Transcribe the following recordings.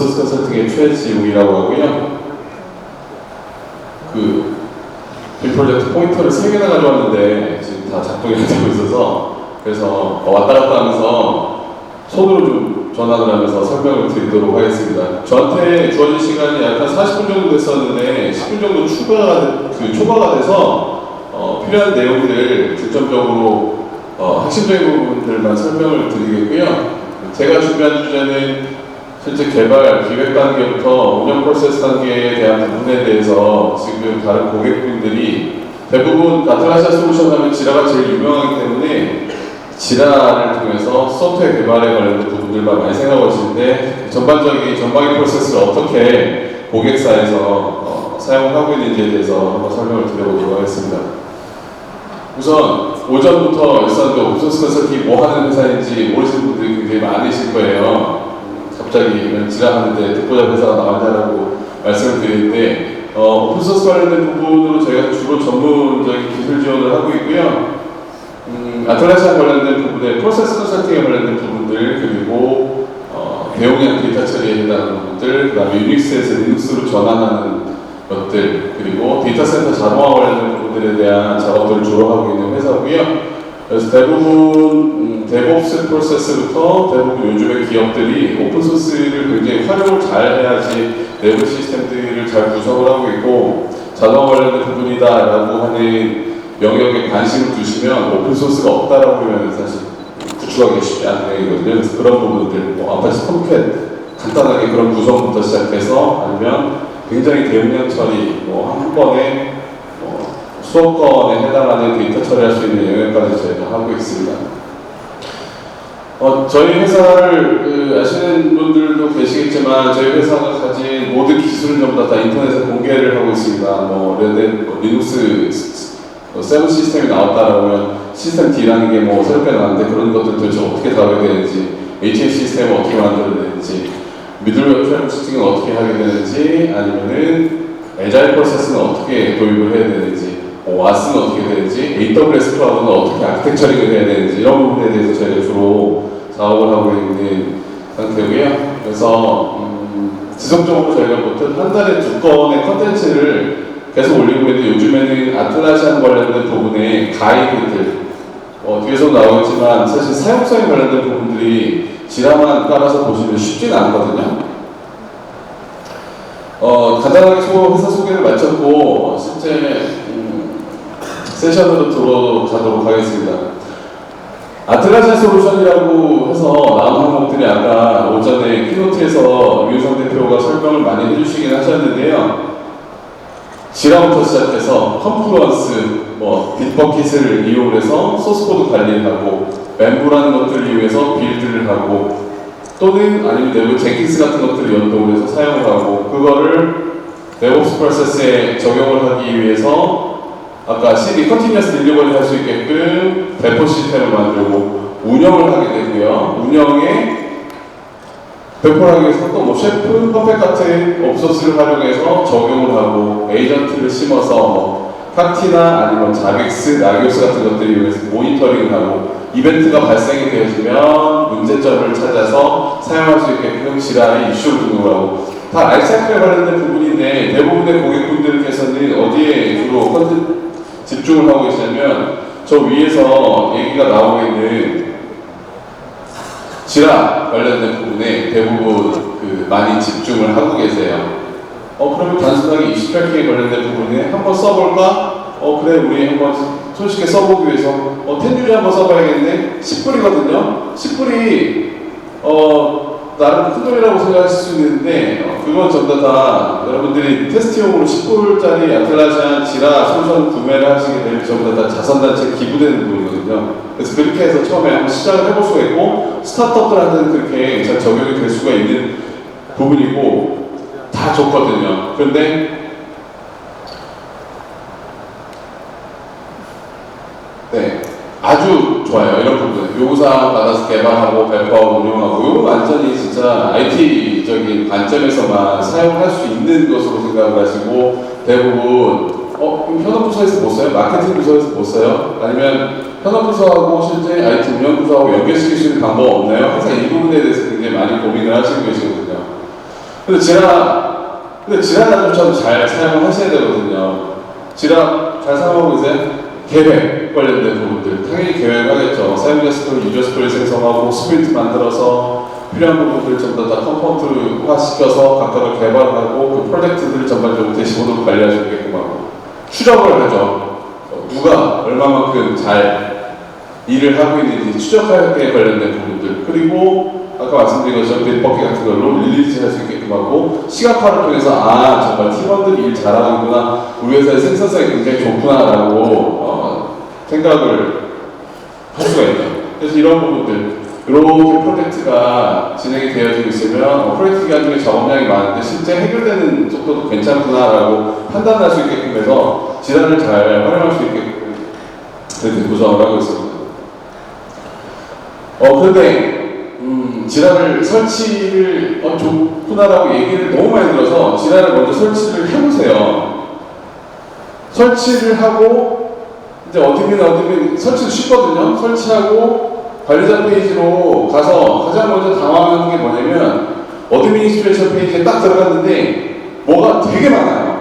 오픈소스 컨설팅의 최지웅이라고 하고요. 이 프로젝트 포인터를 3개나 가져왔는데 지금 다 작동이 안 되고 있어서 그래서 왔다 갔다 하면서 손으로 좀 전환을 하면서 설명을 드리도록 하겠습니다. 저한테 주어진 시간이 약간 40분 정도 됐었는데 10분 정도 초과가 돼서 필요한 내용들 중점적으로 핵심적인 부분들만 설명을 드리겠고요. 제가 준비한 주제는 실제 개발, 기획 단계부터 운영 프로세스 단계에 대한 부분에 대해서 지금 다른 고객분들이 대부분 아틀라시아 솔루션 하면 지라가 제일 유명하기 때문에 지라를 통해서 소프트웨어 개발에 관련된 부분들만 많이 생각하고 계시는데 전반적인 전방위 프로세스를 어떻게 고객사에서 사용하고 있는지에 대해서 한번 설명을 드려보도록 하겠습니다. 우선 오전부터 일산도 오픈소스 컨설팅이 뭐 하는 회사인지 모르시는 분들이 굉장히 많으실 거예요. 갑자기 지나가는데 듣보잡 회사가 나왔냐라고 말씀을 드리는데 오픈소스 관련된 부분으로 저희가 주로 전문적인 기술 지원을 하고 있고요. 아틀라시아 관련된 부분에 프로세스 컨설팅에 관련된 부분들 그리고 대용량 데이터 처리에 해당하는 부분들 그 다음에 유닉스에서 리눅스로 전환하는 것들 그리고 데이터 센터 자동화 관련된 부분들에 대한 작업들을 주로 하고 있는 회사고요. 그래서 대부분 데브옵스 프로세스부터 대부분 요즘의 기업들이 오픈소스를 굉장히 활용을 잘 해야지 내부 시스템들을 잘 구성을 하고 있고 자동화 관련된 부분이다라고 하는 영역에 관심을 두시면 오픈소스가 없다라고 하면 사실 구축하기 쉽지 않은 얘기거든요. 그래서 그런 부분들, 아파치 톰캣 간단하게 그런 구성부터 시작해서 아니면 굉장히 대용량 처리, 한 번에 수억 건에 해당하는 데이터 처리할 수 있는 영역까지 저희가 하고 있습니다. 저희 회사를 아시는 분들도 계시겠지만 저희 회사가 가진 모든 기술을 전부 다 인터넷에 공개를 하고 있습니다. 리눅스 7 시스템이 나왔다라고 하면 시스템 D라는 게 새롭게 나왔는데 그런 것들 도대체 어떻게 다루게 되는지 HA 시스템을 어떻게 만들어야 되는지 미들웨어 트래픽을 어떻게 하게 되는지 아니면은 에자일 프로세스는 어떻게 도입을 해야 되는지 와스는 어떻게 되는지 AWS 클라우드는 어떻게 아키텍처링을 해야 되는지 이런 부분에 대해서 저희가 주로 작업을 하고 있는 상태고요. 그래서 지속적으로 저희가 보통 한 달에 2건의 컨텐츠를 계속 올리고 있는데 요즘에는 아틀라시안 관련된 부분에 가이드들 뒤에서 나오겠지만 사실 사용성에 관련된 부분들이 지라만 깔아서 보시면 쉽지는 않거든요. 간단하게 회사 소개를 마쳤고 실제 세션으로 들어가도록 하겠습니다. 아틀라시아 솔루션이라고 해서 나온 항목들이 아까 오전에 키노트에서 유성 대표가 설명을 많이 해주시긴 하셨는데요. 지라부터 시작해서 컴플루언스, 빗버킷을 이용해서 소스코드 관리를 하고 멤브라는 것들을 이용해서 빌드를 하고 또는 아니면 내부 젠킨스 같은 것들을 연동을 해서 사용을 하고 그거를 데브옵스 프로세스에 적용을 하기 위해서 아까 CD 컨티뉴어스 딜리버리 할 수 있게끔 배포 시스템을 만들고 운영을 하게 되고요. 운영에 배포를 하기 위해서 또 셰프, 퍼펙트 같은 옵소스를 활용해서 적용을 하고 에이전트를 심어서 칵티나 아니면 자빅스, 나기오스 같은 것들을 이용해서 모니터링을 하고 이벤트가 발생이 되어지면 문제점을 찾아서 사용할 수 있게끔 지라에 이슈를 등록을 하고 다 라이프사이클에 관련된 부분인데 대부분의 고객분들께서는 어디에 주로 집중을 하고 계시냐면 저 위에서 얘기가 나오고 있는 지라 관련된 부분에 대부분 많이 집중을 하고 계세요. 그러면 단순하게 28K에 관련된 부분에 한번 써볼까? 그래 우리 한번 손쉽게 써보기 위해서 10유저 한번 써봐야겠네? 10불이거든요? 10불이 나름 큰 돈이라고 생각하실 수 있는데 그건 전부 다 여러분들이 테스트용으로 10불짜리 아틀라시안 지라 솔루션 구매를 하시게 되면 전부 다 자선단체에 기부되는 부분이거든요. 그래서 그렇게 해서 처음에 한번 시작을 해볼 수가 있고 스타트업들한테는 그렇게 잘 적용이 될 수가 있는 부분이고 다 좋거든요. 그런데 아주 좋아요. 이런 부분. 요구사항 받아서 개발하고 배포하고 운영하고 이건 완전히 진짜 IT적인 관점에서만 사용할 수 있는 것으로 생각을 하시고 대부분 현업부서에서 못 써요? 마케팅 부서에서 못 써요? 아니면 현업부서하고 실제 IT 운영부서하고 연결시킬 수 있는 방법 없나요? 항상 이 부분에 대해서 굉장히 많이 고민을 하시고 계시거든요. 근데 지라조차도 잘 사용을 하셔야 되거든요. 지라 잘 사용하고 계세요? 계획 관련된 부분들 당연히 계획을 하겠죠. 사용자 스토리, 유저 스토리 생성하고 스프린트 만들어서 필요한 부분들 전부 다 컴포넌트화 시켜서 각각을 개발하고 그 프로젝트들을 전반적으로 대시보드로 관리할 수 있게끔 하고 추적을 하죠. 누가 얼마만큼 잘 일을 하고 있는지 추적하기에 관련된 부분들, 그리고 아까 말씀드린 것처럼 빅버킷 같은 걸로 릴리즈할 수 있게끔 하고 시각화를 통해서 정말 팀원들이 일 잘하고 있구나, 우리 회사의 생산성이 굉장히 좋구나 라고 생각을 할 수가 있죠. 그래서 이런 부분들, 이렇게 프로젝트가 진행이 되어지고 있으면 프로젝트 기간 중에 작업량이 많은데 실제 해결되는 속도도 괜찮구나 라고 판단할 수 있게끔 해서 지단을 잘 활용할 수 있게끔 그렇게 구성을 하고 있습니다. 그런데 지라를 설치를 좋구나라고 얘기를 너무 많이 들어서 지라를 먼저 설치를 해보세요. 설치를 하고 이제 어드민 설치도 쉽거든요. 설치하고 관리자 페이지로 가서 가장 먼저 당황하는 게 뭐냐면 어드미니스트레이션 페이지에 딱 들어갔는데 뭐가 되게 많아요.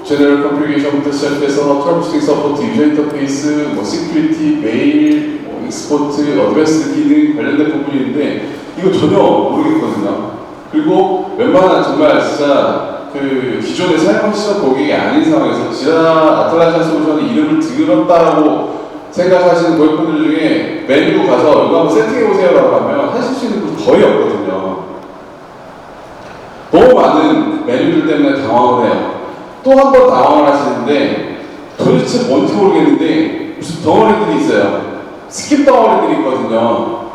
제너럴 컨피그레이션부터 시작해서 트러블슈팅 서포트, 유저 인터페이스, 시큐리티, 메일, 익스포트, 어드밴스드 기능 관련된 부분이 있는데 이거 전혀 모르겠거든요. 그리고 웬만한 정말 진짜 그 기존에 사용하시던 고객이 아닌 상황에서 지라 아틀라시안 솔루션의 이름을 들었다라고 생각하시는 고객분들 중에 메뉴 가서 이거 한번 세팅해보세요 라고 하면 하실 수 있는 분 거의 없거든요. 너무 많은 메뉴들 때문에 당황을 해요. 또 한 번 당황을 하시는데 도대체 뭔지 모르겠는데 무슨 덩어리들이 있어요. 스킵 덩어리들이 있거든요.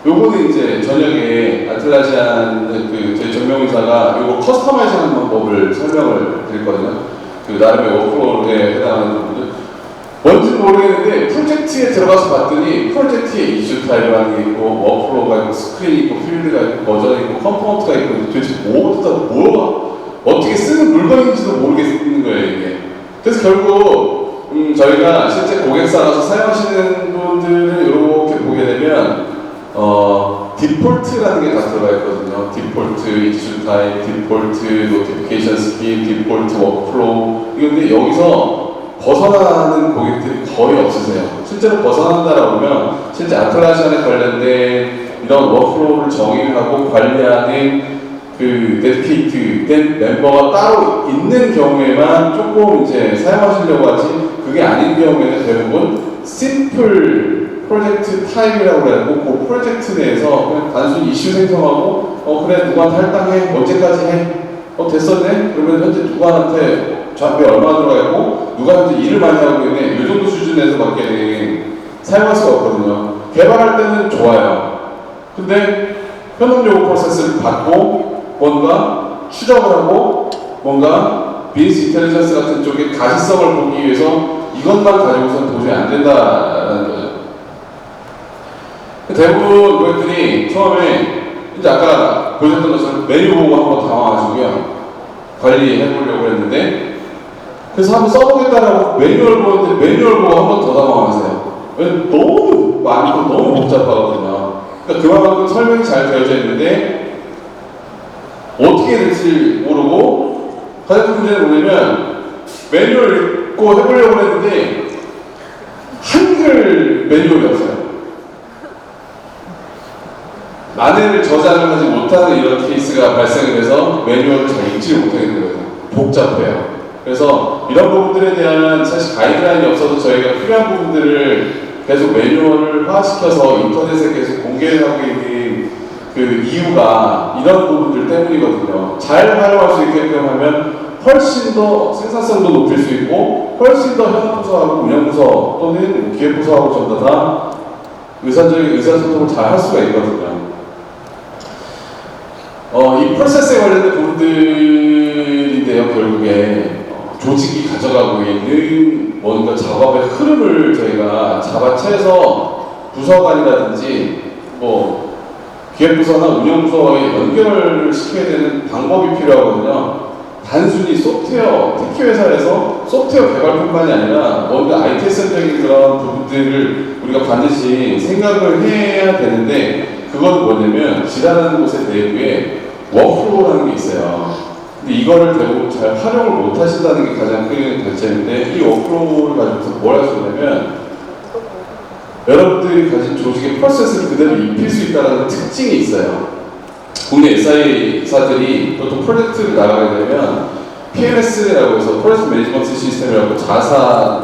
요거는 이제 저녁에 아틀라시안 제 전명의사가 요거 커스터마이징 하는 방법을 설명을 드렸거든요. 그 나름의 워크플로우에 해당하는 부분들. 뭔지 모르겠는데 프로젝트에 들어가서 봤더니 프로젝트에 이슈 타입이라는 게 있고 워크플로우가 있고 스크린이 있고 필드가 있고 버전이 있고 컴포넌트가 있고 도대체 뭐가 어떻게 쓰는 물건인지도 모르겠는 거예요 이게. 그래서 결국 저희가 실제 고객사 가서 사용하시는 분들을 이렇게 보게 되면 디폴트라는 게 다 들어가 있거든요. 디폴트 이슈 타입, 디폴트 노티피케이션 스킵, 디폴트 워크플로우. 이건데 여기서 벗어나는 고객들이 거의 없으세요. 실제로 벗어난다라고 하면 실제 아틀라시안에 관련된 이런 워크플로우를 정의하고 관리하는 그 데디케이트 된 멤버가 따로 있는 경우에만 조금 이제 사용하시려고 하지, 그게 아닌 경우에는 대부분 심플 프로젝트 타입이라고 해가지고 그 프로젝트 내에서 그냥 단순히 이슈 생성하고 그래 누구한테 할당해, 언제까지 해, 됐었네, 그러면 현재 누구한테 좌표 얼마 들어가 있고 누가 현재 일을 많이 하고 있네, 이 정도 수준에서밖에 사용할 수가 없거든요. 개발할 때는 좋아요. 근데 현업용 프로세스를 받고 뭔가 추적을 하고 뭔가 비즈니스 인텔리전스 같은 쪽에 가시성을 보기 위해서 이것만 가지고서는 도저히 안 된다라는 거죠. 대부분 고객들이 처음에 이제 아까 보셨던 것처럼 메뉴 보고 한번 당황하시고요. 관리해보려고 했는데 그래서 한번 써보겠다라고 매뉴얼 보는데 매뉴얼 보고 한 번 더 당황하세요. 너무 많고 너무 복잡하거든요. 그러니까 그만큼 설명이 잘 되어져 있는데 어떻게 될지 모르고 가장 큰 문제는 뭐냐면 매뉴얼 읽고 해보려고 했는데 한글 매뉴얼이 없어요. 만회를 저장을 하지 못하는 이런 케이스가 발생을 해서 매뉴얼을 잘 읽지 못하게 되거든요. 복잡해요. 그래서 이런 부분들에 대한 사실 가이드라인이 없어서 저희가 필요한 부분들을 계속 매뉴얼을 화시켜서 인터넷에 계속 공개하고 있는 그 이유가 이런 부분들 때문이거든요. 잘 활용할 수 있게끔 하면 훨씬 더 생산성도 높일 수 있고 훨씬 더 현업부서하고 운영부서 또는 기획부서하고 전부 다 의사소통을 잘 할 수가 있거든요. 이 프로세스에 관련된 부분들인데요. 결국에 조직이 가져가고 있는 뭔가 작업의 흐름을 저희가 잡아채서 부서관이라든지 기획부서나 운영부서와의 연결을 시켜야 되는 방법이 필요하거든요. 단순히 소프트웨어, 특히 회사에서 소프트웨어 개발뿐만이 아니라 뭔가 ITS적인 그런 부분들을 우리가 반드시 생각을 해야 되는데 그건 뭐냐면 지라는 곳의 내부에 워크플로우라는 게 있어요. 근데 이거를 대부분 잘 활용을 못 하신다는 게 가장 큰 단점인데, 이 워크플로우를 가지고서 뭘 할 수 있냐면 여러분들이 가진 조직의 프로세스를 그대로 입힐 수 있다는 특징이 있어요. 국내 SI사들이 보통 프로젝트를 나가게 되면 PMS라고 해서 프로젝트 매니지먼트 시스템이라고 자사,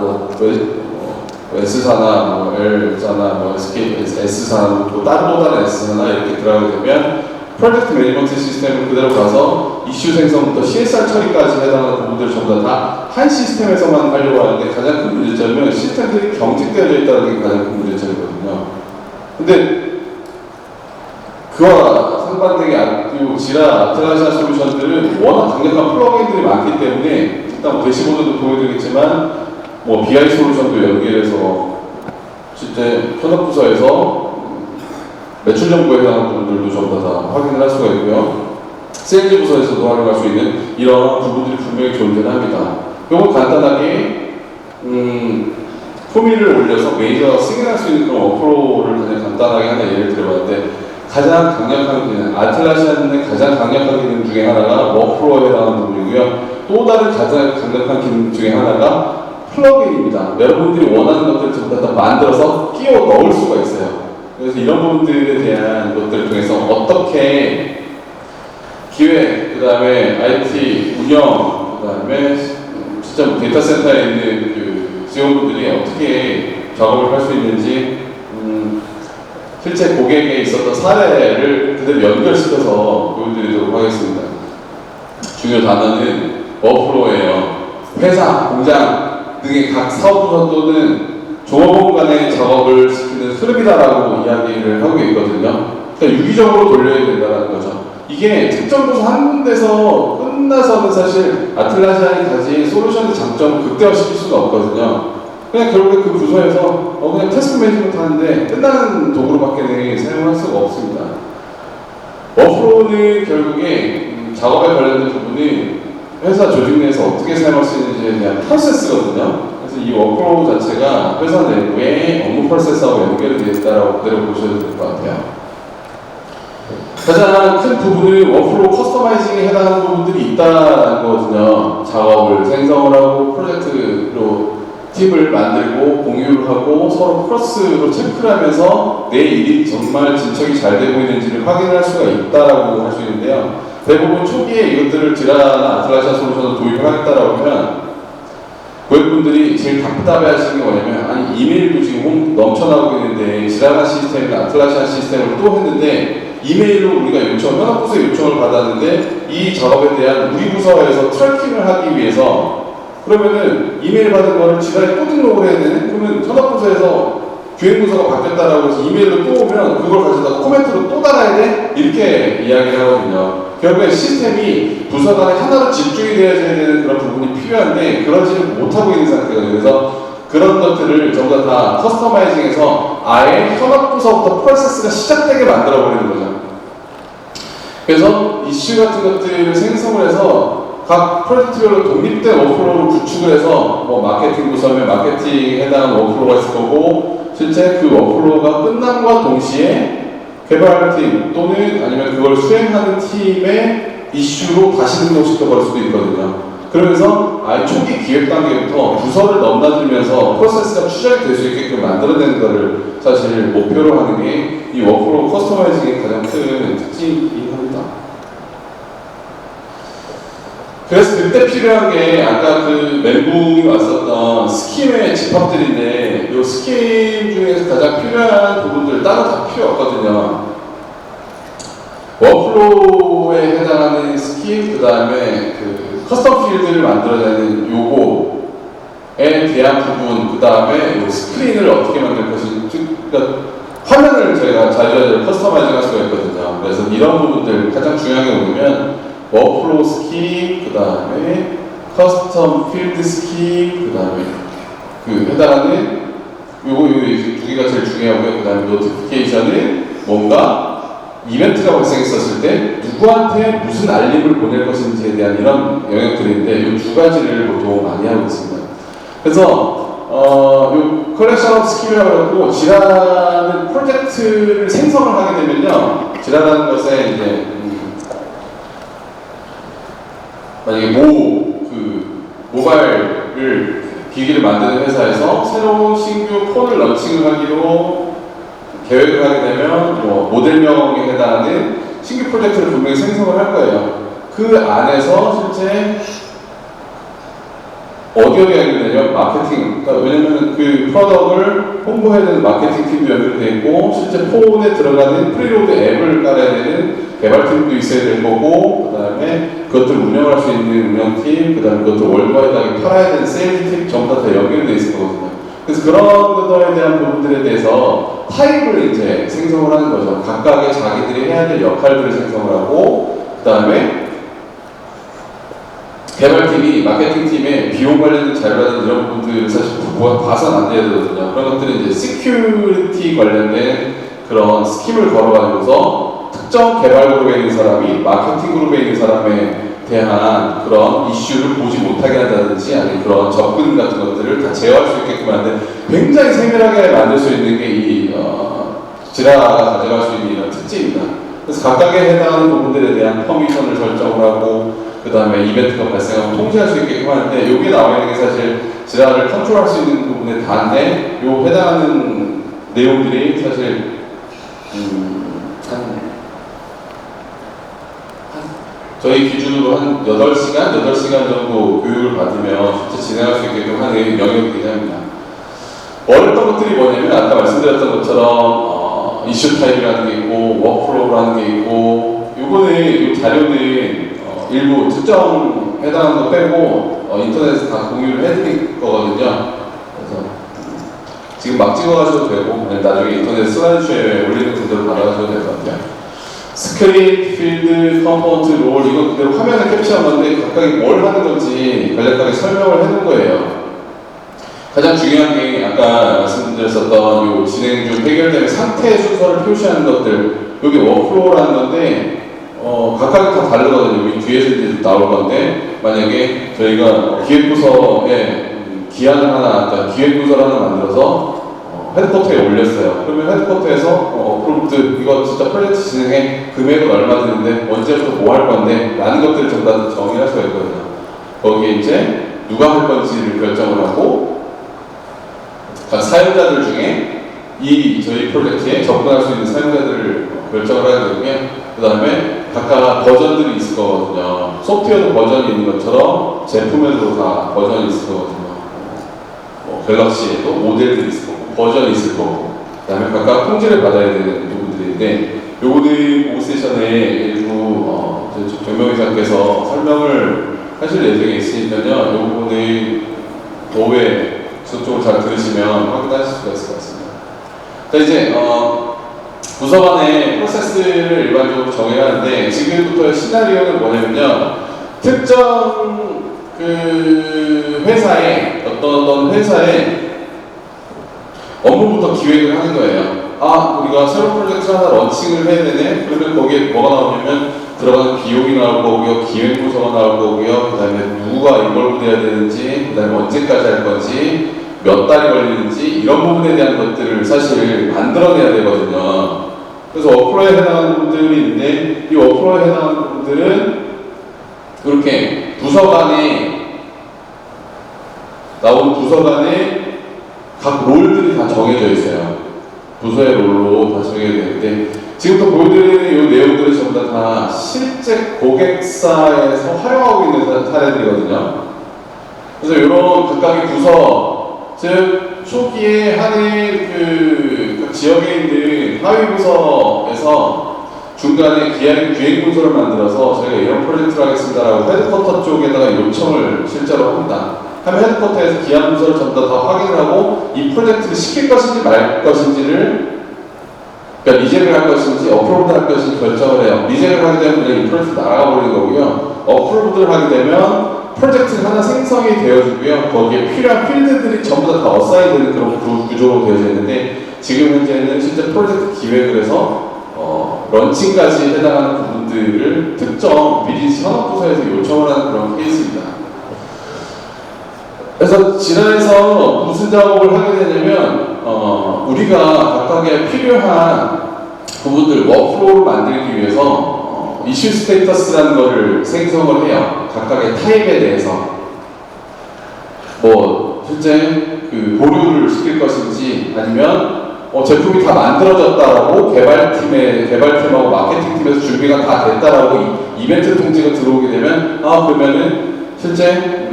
S사나 뭐 L사나 뭐 S사나 또 다른 S사나 이렇게 들어가게 되면 프로젝트 매니지먼트 시스템을 그대로 가서 이슈 생성부터 CSR 처리까지 해당하는 부분들 전부 다 한 시스템에서만 하려고 하는데, 가장 큰 문제점은 시스템들이 경직되어져 있다는 게 가장 큰 문제점이거든요. 근데 그와 상반되게 지라 아틀라시아 솔루션들은 워낙 강력한 플러그인들이 많기 때문에, 일단 뭐 대시보드도 보여드리겠지만 뭐 BI 솔루션도 연결해서 실제 현업부서에서 매출 정보에 해당하는 부분들도 전부 다 확인을 할 수가 있고요. 세일즈 부서에서도 활용할 수 있는 이런 부분들이 분명히 존재를 합니다. 이건 간단하게 품위를 올려서 매니저가 승인할 수 있는 그런 워크플로우를 그냥 간단하게 하나 예를 들어봤는데, 가장 강력한 기능, 아틀라시아의 가장 강력한 기능 중에 하나가 워크플로우에 해당하는 부분이고요. 또 다른 가장 강력한 기능 중에 하나가 플러그인입니다. 여러분들이 원하는 것들을 전부 다 만들어서 끼워 넣을 수가 있어요. 그래서 이런 부분들에 대한 것들을 통해서 어떻게 기획, 그 다음에 IT 운영, 그 다음에 진짜 데이터 센터에 있는 그 직원분들이 어떻게 작업을 할 수 있는지, 실제 고객에 있었던 사례를 그대로 연결시켜서 보여드리도록 하겠습니다. 중요 단어는 워크플로우예요. 회사, 공장 등의 각 사업부서 또는 종업원 간의 작업을 시키는 흐름이다라고 이야기를 하고 있거든요. 그러니까 유기적으로 돌려야 된다는 거죠. 이게 특정 부서 한 군데서 끝나서는 사실 아틀라시아이 가진 솔루션의 장점을 극대화시킬 수가 없거든요. 그냥 결국에 그 부서에서 그냥 태스크 매니지먼트 하는데 끝나는 도구로밖에 사용할 수가 없습니다. 워크플로우는 결국에 작업에 관련된 부분이 회사 조직 내에서 어떻게 사용할 수 있는지에 대한 프로세스거든요. 그래서 이 워크플로우 자체가 회사 내부의 업무 프로세스하고 연결이 되어 있다고 그대로 보셔도 될 것 같아요. 가장 큰 부분은 워크플로우 커스터마이징에 해당하는 부분들이 있다는 거거든요. 작업을 생성을 하고 프로젝트로 팀을 만들고 공유를 하고 서로 크로스로 체크를 하면서 내 일이 정말 진척이 잘 되고 있는지를 확인할 수가 있다라고 할 수 있는데요. 대부분 초기에 이것들을 지라나 아틀라시아 솔루션을 도입을 하겠다라고 하면 고객분들이 제일 답답해 하시는 게 뭐냐면, 아니 이메일도 지금 넘쳐나고 있는데 지라나 시스템이나 아틀라시아 시스템을 또 했는데 이메일로 우리가 현업부서의 요청을 받았는데 이 작업에 대한 우리 부서에서 트래킹을 하기 위해서 그러면은 이메일 받은 거를 지라에 또 등록을 해야 되는? 그러면 현업부서에서 기획부서가 바뀌었다라고 해서 이메일로 또 오면 그걸 가져다 코멘트로 또 달아야 돼? 이렇게 이야기를 하거든요. 결국에 시스템이 부서 간에 하나로 집중이 되어야 되는 그런 부분이 필요한데 그러지는 못하고 있는 상태거든요. 그래서 그런 것들을 전부 다 커스터마이징해서 아예 현업부서부터 프로세스가 시작되게 만들어버리는 거죠. 그래서 이슈 같은 것들을 생성을 해서 각 프로젝트별로 독립된 워크플로우를 구축을 해서 뭐 마케팅 부서면 마케팅에 해당하는 워크플로우가 있을 거고, 실제 그 워크플로우가 끝남과 동시에 개발팀 또는 아니면 그걸 수행하는 팀의 이슈로 다시 등록시켜 버릴 수도 있거든요. 그러면서 아예 초기 기획 단계부터 부서를 넘나들면서 프로세스가 추적이 될 수 있게끔 만들어내는 것을 사실 목표로 하는 게 이 워크플로우 커스터마이징의 가장 큰 특징이긴 합니다. 그래서 그때 필요한 게 아까 그 멘붕이 왔었던 스킴의 집합들인데, 이 스킴 중에서 가장 필요한 부분들 따로 다 필요 없거든요. 워크플로우에 해당하는 스킴, 그 다음에 그 커스텀 필드를 만들어내는 요거에 대한 부분, 그 다음에 스크린을 어떻게 만들 것인지, 그러니까 화면을 저희가 자유자재로 커스터마이징 할 수가 있거든요. 그래서 이런 부분들 가장 중요한 게 뭐냐면 워크플로우 스킴, 그 다음에 커스텀 필드 스킴, 그 다음에 그 해당하는 요거 두 개가 제일 중요하고요. 그 다음에 노티피케이션은 뭔가 이벤트가 발생했었을 때 누구한테 무슨 알림을 보낼 것인지에 대한 이런 영역들인데 이 두 가지를 보통 많이 하고 있습니다. 그래서 요 컬렉션 오브 스킬이라고 하고 지라는 프로젝트를 생성을 하게 되면요, 지라라는 것에 이제 만약에 모바일을 기기를 만드는 회사에서 새로운 신규 폰을 런칭을 하기로 계획을 하게 되면 뭐 모델명에 해당하는 신규 프로젝트를 분명히 생성을 할 거예요. 그 안에서 실제 어디에 연결되냐면 마케팅, 그러니까 왜냐면 그 프로덕트를 홍보해야 되는 마케팅 팀도 연결되어 있고 실제 폰에 들어가는 프리로드 앱을 깔아야 되는 개발팀도 있어야 될 거고, 그 다음에 그것들 운영할 수 있는 운영팀, 그 다음에 그것들 월드와이드하게 팔아야 되는 세일즈팀 전부 다 연결되어 있을 거거든요. 그래서 그런 것들에 대한 부분들에 대해서 타입을 이제 생성을 하는 거죠. 각각의 자기들이 해야 될 역할들을 생성을 하고, 그 다음에 개발팀이 마케팅팀의 비용 관련된 자료라든지 이런 부분들을 사실 봐서는 안 돼야 되거든요. 그런 것들은 이제 시큐리티 관련된 그런 스킵을 걸어가지고서 특정 개발 그룹에 있는 사람이 마케팅 그룹에 있는 사람에 대한 그런 이슈를 보지 못하게 한다든지 아니면 그런 접근 같은 것들을 다 제어할 수 있게끔 하는 굉장히 세밀하게 만들 수 있는 게 이 지라가 가져갈 수 있는 이런 특징입니다. 그래서 각각에 해당하는 부분들에 대한 퍼미션을 설정을 하고, 그 다음에 이벤트가 발생하면 통제할 수 있게끔 하는데, 여기에 나와 있는 게 사실 지라를 컨트롤할 수 있는 부분의 다인데, 요 해당하는 내용들이 사실 저희 기준으로 한 8시간 정도 교육을 받으면 실제 진행할 수 있게끔 하는 영역이긴 합니다. 어렸던 것들이 뭐냐면 아까 말씀드렸던 것처럼 이슈 타입이라는 게 있고 워크플로우라는 게 있고, 이 자료는 일부 특정 해당하는 거 빼고 인터넷에 다 공유를 해드릴 거거든요. 그래서 지금 막 찍어가셔도 되고 나중에 인터넷 슬라이드쇼에 올리는 그대로 받아가셔도 될 것 같아요. 스크린, 필드, 컴포넌트, 롤 이거 그대로 화면에 캡처한 건데 각각이 뭘 하는 건지 간략하게 설명을 해놓은 거예요. 가장 중요한 게 아까 말씀드렸었던 이 진행 중 해결되는 상태의 순서를 표시하는 것들, 여기 워크플로우라는 건데 각각이 다 다르거든요. 여기 뒤에서 이제 나올 건데, 만약에 저희가 기획부서에 기한을 하나, 그러니까 기획부서를 하나 만들어서 헤드쿼터에 올렸어요. 그러면 헤드쿼터에서 프로젝트 이거 진짜 프로젝트 진행에 금액은 얼마 드는데 언제부터 뭐 할 건데 라는 것들을 전부 다 정의할 수가 있거든요. 거기에 이제 누가 할 건지를 결정을 하고, 그러니까 사용자들 중에 이 저희 프로젝트에 접근할 수 있는 사용자들을 결정을 해야 되고요. 그 다음에 각각 버전들이 있을 거거든요. 소프트웨어도 버전이 있는 것처럼 제품에도 다 버전이 있을 거거든요. 갤럭시에도 모델들이 있을 거고 버전이 있을 거고, 그 다음에 각각 통지를 받아야 되는 부분들인데, 요거는 오세션에 일부 정명회장께서 설명을 하실 예정에 있으니까요. 요거는 오후에 저쪽을 잘 들으시면 확인하실 수가 있을 것 같습니다. 자, 이제 부서 간의 프로세스를 일반적으로 정해야 하는데, 지금부터의 시나리오는 뭐냐면요, 특정 그 회사에 어떤 회사에 업무부터 기획을 하는 거예요. 우리가 새로운 프로젝트 하나 런칭을 해야 되네. 그러면 거기에 뭐가 나오냐면 들어가는 비용이 나올 거고요, 기획부서가 나올 거고요, 그 다음에 누가 인볼브돼야 되는지, 그 다음에 언제까지 할 건지, 몇 달이 걸리는지, 이런 부분에 대한 것들을 사실 만들어내야 되거든요. 그래서 워크플로우에 해당하는 분들이 있는데, 이 워크플로우에 해당하는 분들은 이렇게 부서 간에 나온 부서 간에 각 롤들이 다 정해져 있어요. 부서의 롤로 다 정해져 있는데, 지금부터 보여드리는 이 내용들은 전부 다 실제 고객사에서 활용하고 있는 사례들이거든요. 그래서 이런 각각의 부서, 즉 초기에 하는 그 지역에 있는 하위 부서에서 중간에 기획 문서를 만들어서 저희가 이런 프로젝트를 하겠습니다라고 헤드쿼터 쪽에다가 요청을 실제로 합니다. 하면 헤드쿼터에서 기한 문서를 전부 다 확인을 하고 이 프로젝트를 시킬 것인지 말 것인지를, 그러니까 리젝을 할 것인지 어프로브를 할 것인지 결정을 해요. 리젝을 하게 되면 그냥 이 프로젝트 나가 버리는 거고요. 어프로브를 하게 되면 프로젝트가 하나 생성이 되어지고요. 거기에 필요한 필드들이 전부 다 어사인 되는 그런 구조로 되어져 있는데, 지금 현재는 실제 프로젝트 기획을 해서 런칭까지 해당하는 부분들을 특정 미리 산업부서에서 요청을 하는 그런 케이스입니다. 그래서 진화에서 무슨 작업을 하게 되냐면 우리가 각각의 필요한 부분들 워크플로우를 만들기 위해서 이슈 스테이터스라는 거를 생성을 해요. 각각의 타입에 대해서 뭐 실제 그 보류를 시킬 것인지 아니면 제품이 다 만들어졌다라고 개발팀하고 마케팅팀에서 준비가 다 됐다라고 이벤트 통지가 들어오게 되면 그러면은 실제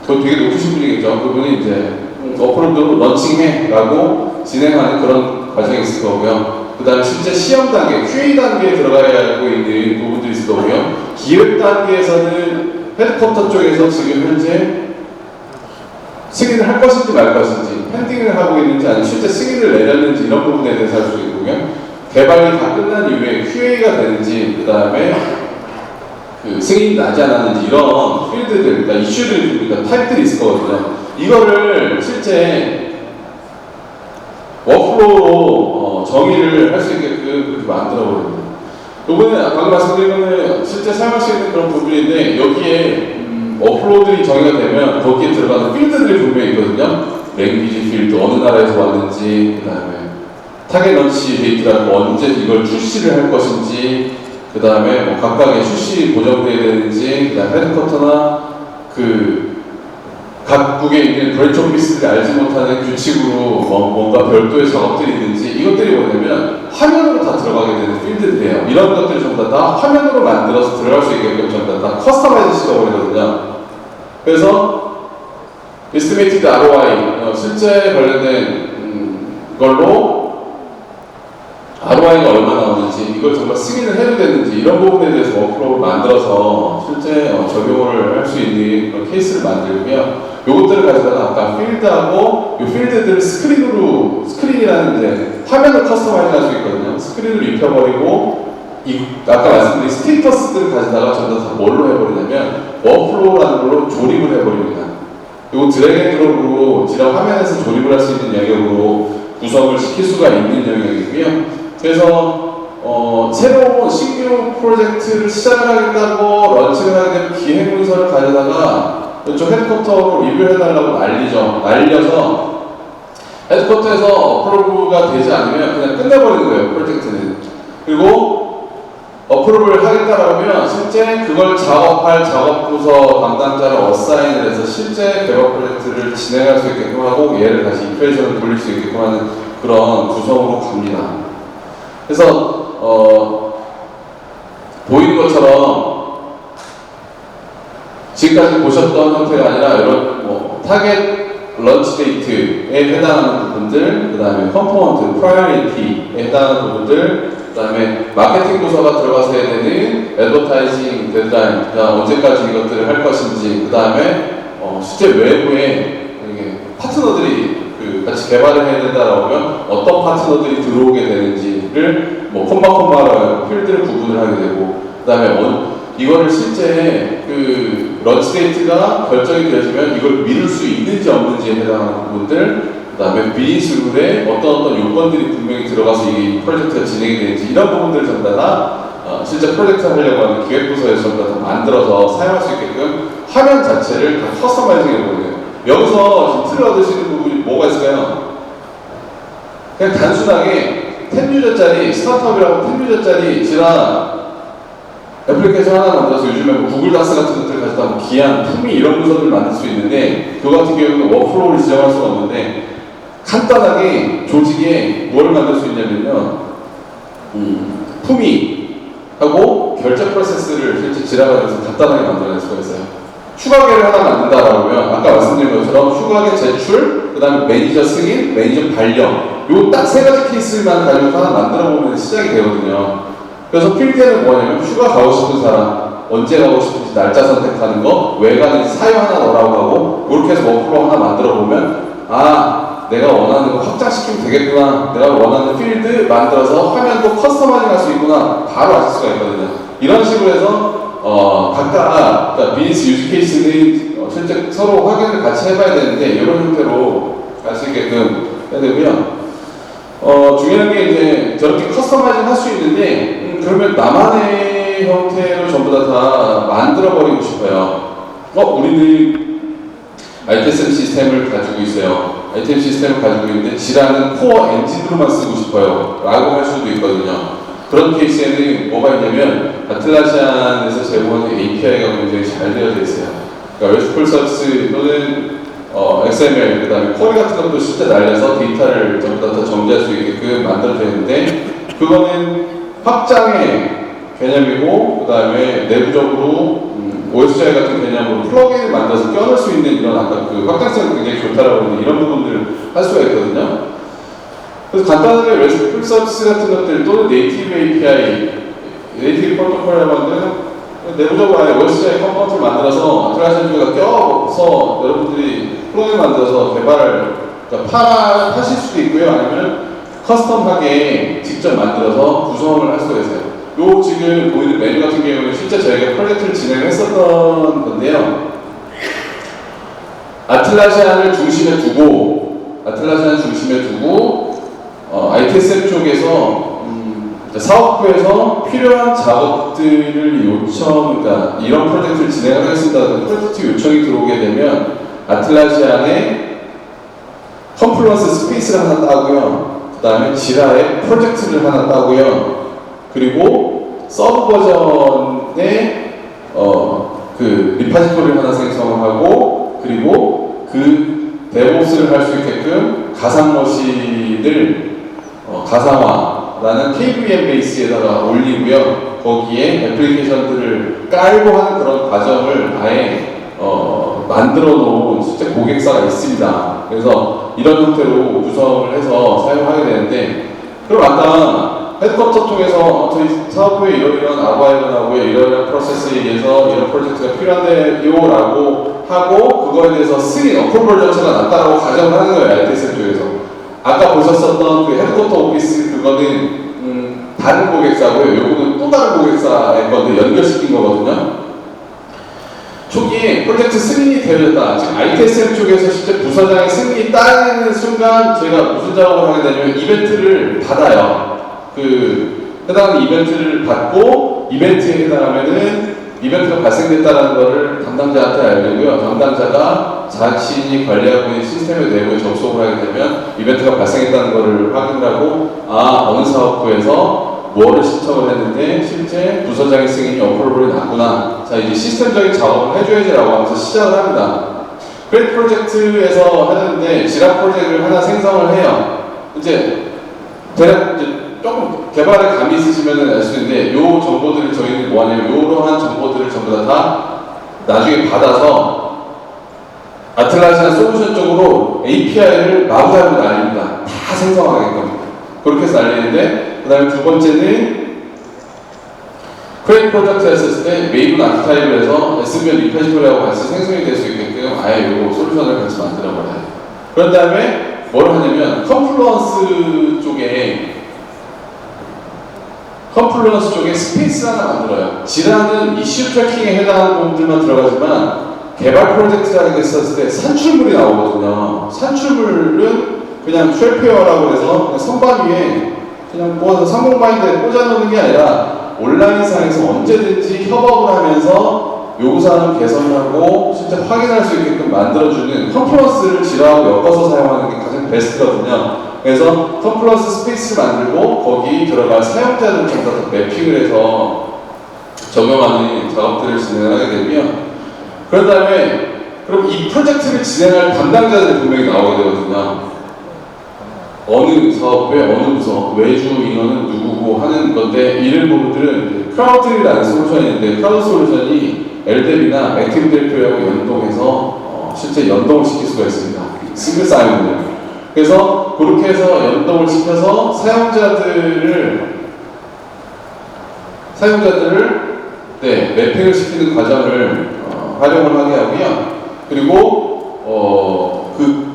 그거 되게 높으신 분이겠죠. 그분이 이제 어플로드로 런칭해라고 진행하는 그런 과정이 있을 거고요. 그 다음에 실제 시험 단계, QA 단계에 들어가야 하고 있는 부분들이 있을 거고요. 기획 단계에서는 헤드쿼터 쪽에서 지금 현재 승인을 할 것인지 말 것인지, 펜딩을 하고 있는지 아니면 실제 승인을 내렸는지 이런 부분에 대해서 할 수 있고요. 개발이 다 끝난 이후에 QA가 되는지, 그 다음에 그 승인이 나지 않았는지 이런 필드들, 그러니까 이슈들이, 그러니까 타입들이 있을 거거든요. 이거를 실제 워크플로우로 정의를 할 수 있게끔 그렇게 만들어버립니다. 요번에 방금 말씀드린 거는 실제 사용할 수 있는 그런 부분인데 여기에 업로드들이 정의가 되면 거기에 들어가는 필드들이 분명히 있거든요. 랭귀지 필드, 어느 나라에서 왔는지, 그 다음에 타겟 런치 데이트라는 언제 이걸 출시를 할 것인지, 그 다음에 뭐 각각의 출시 보정돼야 되는지, 그 다음에 헤드쿼터나 그 각국에 있는 브랜치 오피스들이 알지 못하는 규칙으로 뭔가 별도의 작업들이 있는지, 이것들이 뭐냐면 화면으로 다 들어가게 되는 필드들이에요. 이런 것들을 전부 다 화면으로 만들어서 들어갈 수 있게끔 전부 다 커스터마이즈 시켜버리거든요. 그래서 Estimated ROI, 실제 관련된 걸로 ROI가 얼마 나오는지, 이걸 정말 승인을 해도 되는지, 이런 부분에 대해서 워크플로우를 만들어서 실제 적용을 할 수 있는 그런 케이스를 만들고요. 요것들을 가져다가 아까 필드하고 이 필드들을 스크린이라는 이제 화면을 커스터마이즈 할 수 있거든요. 스크린을 입혀버리고 아까 말씀드린 스테이터스들을 가져다가 전부 다 뭘로 해버리냐면 워크플로우라는 걸로 조립을 해버립니다. 요 드래그 앤 드롭으로 지라 화면에서 조립을 할 수 있는 영역으로 구성을 시킬 수가 있는 영역이고요. 그래서 새로운 신규 프로젝트를 시작을 하겠다고 런칭을 하게 되면 기획 문서를 가져다가 이쪽 헤드쿼터로 리뷰해달라고 날려서 헤드쿼터에서 어프로브가 되지 않으면 그냥 끝내버리는 거예요, 프로젝트는. 그리고 어프로브를 하겠다라고 하면 실제 그걸 작업할 작업부서 담당자를 어사인을 해서 실제 개발 프로젝트를 진행할 수 있게끔 하고 얘를 다시 이프레이션을 돌릴 수 있게끔 하는 그런 구성으로 갑니다. 그래서 보이는 것처럼 지금까지 보셨던 형태가 아니라 이런 타겟 런치 데이트에 해당하는 부분들, 그 다음에 컴포넌트, 프라이어리티에 해당하는 부분들, 그 다음에 마케팅 부서가 들어가서 해야 되는 애드버타이징 데드라인, 언제까지 이것들을 할 것인지, 그 다음에 실제 외부에 파트너들이 같이 개발을 해야 된다라고 하면 어떤 파트너들이 들어오게 되는지를 콤마로 필드를 구분을 하게 되고, 그 다음에 이거를 실제 그 런치 데이트가 결정이 되어지면 이걸 미룰 수 있는지 없는지에 해당하는 부분들, 그 다음에 비즈룰에 어떤 요건들이 분명히 들어가서 이 프로젝트가 진행이 되는지 이런 부분들을 전부 다 실제 프로젝트 하려고 하는 기획부서에서 전부 다 만들어서 사용할 수 있게끔 화면 자체를 다 커스터마이징 해버려요. 여기서 힌트를 얻으시는 부분이 뭐가 있을까요? 그냥 단순하게 10유저짜리 스타트업이라고 10유저짜리 지라 애플리케이션 하나 만들어서 요즘에 구글 다스 같은 것들 가지고 기한, 품위 이런 문서들을 만들 수 있는데 그거 같은 경우는 워크플로우를 지정할 수가 없는데 간단하게 조직에 뭐를 만들 수 있냐면요, 품위하고 결제 프로세스를 실제 지라가지고 간단하게 만들어낼 수가 있어요. 휴가계를 하나 만든다라고 하면 아까 말씀드린 것처럼 휴가계 제출, 그 다음에 매니저 승인, 매니저 발령, 요 딱 세 가지 케이스만 가지고 하나 만들어 보면 시작이 되거든요. 그래서 필드에는 뭐냐면 휴가 가고 싶은 사람, 언제 가고 싶은지 날짜 선택하는 거, 왜 가는지 사유 하나 넣으라고 하고, 그렇게 해서 워크플로우 하나 만들어 보면 내가 원하는 거 확장시키면 되겠구나, 내가 원하는 필드 만들어서 화면도 커스터마이징 할 수 있구나, 바로 아실 수가 있거든요. 이런 식으로 해서 각각 그러니까 비즈니스 유즈 케이스는 실제 서로 확인을 같이 해봐야 되는데 이런 형태로 갈 수 있게끔 해야 되고요. 중요한 게 이제 저렇게 커스터마이징 할 수 있는데 그러면 나만의 형태로 전부 다 만들어 버리고 싶어요. 우리는 ITSM 시스템을 가지고 있어요. ITSM 시스템을 가지고 있는데 지라는 코어 엔진으로만 쓰고 싶어요 라고 할 수도 있거든요. 그런 케이스에는 뭐가 있냐면 아틀라시안에서 제공하는 API가 굉장히 잘 되어져 있어요. 그러니까 RESTful 서비스 또는 XML, 그 다음에 쿼리 같은 것도 실제 날려서 데이터를 전부 다 정지할 수 있게끔 만들어져 있는데, 그거는 확장의 개념이고, 그 다음에 내부적으로 OSGI 같은 개념으로 플러그인을 만들어서 껴넣을 수 있는 이런 아까 그 확장성이 굉장히 좋다라고 하는 이런 부분들을 할 수가 있거든요. 그래서 간단하게 RESTful 서비스 같은 것들 또는 네이티브 API, 네이티브 프로토콜이라고 하는데 내부적으로 아예 OSGI 컴포넌트를 만들어서 아틀라시안 쪽에다 껴서 여러분들이 플러그인 만들어서 개발을 그러니까 파실 수도 있고요. 아니면 커스텀하게 직접 만들어서 구성을 할 수가 있어요. 요 지금 보이는 메뉴 같은 경우는 실제 저희가 프로젝트를 진행했었던 건데요. 아틀라시안을 중심에 두고 ITSM 쪽에서 사업부에서 필요한 작업들을 그러니까 이런 프로젝트를 진행하겠습니다라는 프로젝트 요청이 들어오게 되면 아틀라시안에 컴플런스 스페이스를 하나 따고요. 그 다음에 지라에 프로젝트를 하나 따고요. 그리고 서브 버전의 그 리파지토리를 하나 생성하고, 그리고 그 데브옵스를 할 수 있게끔 가상머신을 가상화라는 KVM 베이스에다가 올리고요. 거기에 애플리케이션들을 깔고 하는 그런 과정을 아예 만들어 놓은 실제 고객사가 있습니다. 그래서 이런 형태로 구성을 해서 사용하게 되는데, 그럼 아까 헤드쿼터 통해서 저희 사업부에 이런 아바이를 하고요, 이런 프로세스에 의해서 이런 프로젝트가 필요한데요 라고 하고, 그거에 대해서 승인, 어프로벌 절차가 났다라고 가정을 하는 거예요. ITSM 쪽에서. 아까 보셨었던 그 헤드쿼터 오피스, 그거는 다른 고객사고요. 요거는 또 다른 고객사의 건데 연결시킨 거거든요. 초기에 프로젝트 승인이 되어졌다. 지금 ITSM 쪽에서 실제 부서장의 승인이 따르는 순간 저희가 무슨 작업을 하게 되냐면 이벤트를 받아요. 그 해당하는 이벤트를 받고, 이벤트에 해당하면은 이벤트가 발생됐다는 것을 담당자한테 알리고요. 담당자가 자신이 관리하고 있는 시스템의 내부에 접속을 하게 되면 이벤트가 발생했다는 것을 확인하고, 어느 사업부에서 뭐를 신청을 했는데 실제 부서장의 승인이 어플로블이 났구나. 자, 이제 시스템적인 작업을 해줘야지라고 하면서 시작을 합니다. 크레이트 프로젝트에서 하는데 지라 프로젝트를 하나 생성을 해요. 이제 대략 이제 조금 개발에 감이 있으시면 알 수 있는데, 요 정보들을 저희는 뭐하냐면 이러한 정보들을 전부 다 나중에 받아서 아틀라시안 솔루션 쪽으로 API를 마구잡이로 날립니다. 다 생성하게끔. 그렇게 해서 날리는데, 그 다음에 두 번째는 크레이트 프로젝트 했을 때 메이븐 아키타입을 해서 SVN 리파지토리하고 같이 생성이 될 수 있게끔 아예 요 솔루션을 같이 만들어버려요. 그런 다음에 뭘 하냐면 컴플루언스 쪽에 스페이스 하나 만들어요. 지라는 이슈 트래킹에 해당하는 부분들만 들어가지만 개발 프로젝트라는 게 있었을 때 산출물이 나오거든요. 산출물은 그냥 쉘페어라고 해서 그냥 선반 위에 그냥 모아서 상공바인드에 꽂아놓는 게 아니라 온라인상에서 언제든지 협업을 하면서 요구사항을 개선하고 실제 확인할 수 있게끔 만들어주는 컴플런스를 지라하고 엮어서 사용하는 게 가장 베스트거든요. 그래서 컴플런스 스페이스를 만들고 거기 들어갈 사용자들 전부 다 매핑을 해서 적용하는 작업들을 진행하게 되면, 그런 다음에 그럼 이 프로젝트를 진행할 담당자들이 분명히 나오게 되거든요. 어느 사업부에 어느 부서, 외주 인원은 누구고 하는 건데, 이런 부분들은 크라우드라는 솔루션이 있는데, 크라우드 솔루션이 LDAP이나 액티브 디렉토리하고 연동해서 실제 연동을 시킬 수가 있습니다. 싱글 사이언을. 그래서 그렇게 해서 연동을 시켜서 사용자들을 매핑을 시키는 과정을 활용을 하게 하고요. 그리고 그